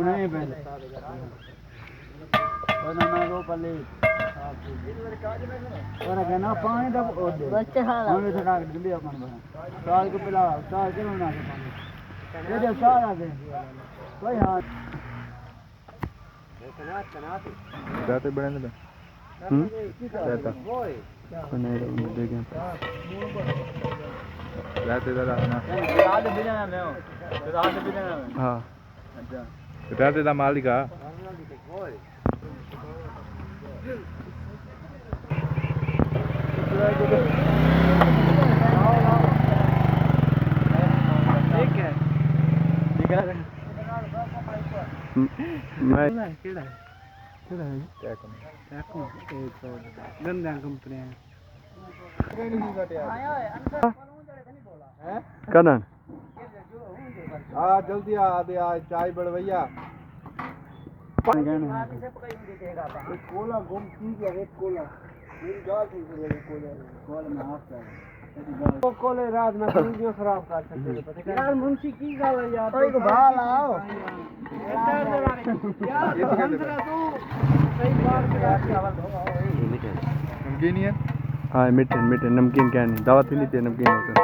नहीं पहले और मैं वो पल्ले और कहना पानी तब बच्चे खा ला हमें थोड़ा जल्दी अपन बना साल को पिला साल के ना के पानी ये जब साल आ गए कोई हाथ जाते बड़े ने जाता नहीं देखें जाते दादा ना रात बिना में हो रात बिना में हाँ अच्छा जाते दा मालिक आ ठीक है मैं केड़ा है टैको एक गंदा कंपनी है कनन आ जल्दी आ दे आ चाय बढ़वैया कोला गुम ठीक है एक कोला मेरी गाल ठीक है कोला कोला में हाथ है वो कोले रात में वीडियो खराब कर सकते हैं पता यार मुंशी की गाल है यार ओए को भाल आओ यार अंदर तू सही बात नमकीन ही है हाँ मीठे नमकीन क्या नहीं दावत ही नहीं थी नमकीन होकर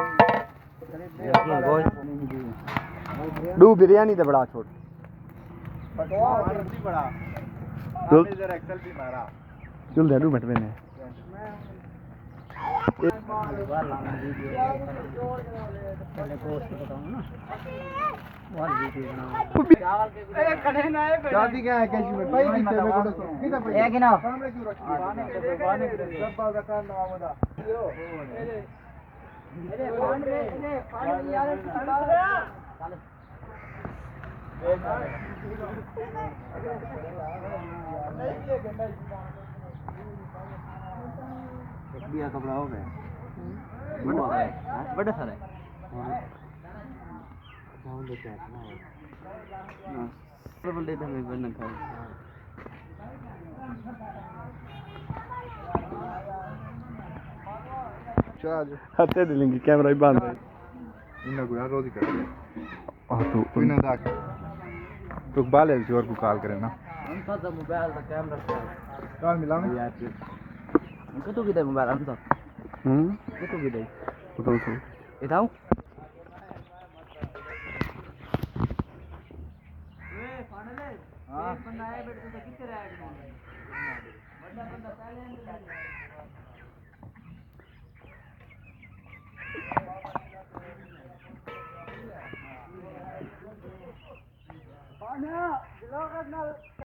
दो बिरयानी तो बड़ा छोट बड़ा चल इधर एक्सेल भी मारा चल दे दो मिनट में शादी क्या है कैसी में भाई नहीं तेरे को कितना पैसा एक ही ना सामने क्यों रखी बाने के सब बाल का काम ना आवादा अरे पानी यार बिया कपड़ा हो गया बड़ा सारा है जाऊं ले पैक ना बोल देते हैं बनना खाओ चार्ज हत्ते दिलेंगे कैमरा भी बंद है इन्ना को यार रोज ही कर और तू कोई ना दाग तो बाल है जोर को कॉल करे ना हम था मोबाइल का कैमरा कॉल मिला में यार कितो किधर मोबाइल हम तो कितो किधर तो इताऊ हां बंदा आया बैठ तो किधर आया बड़ा बंदा पहले पाना लोग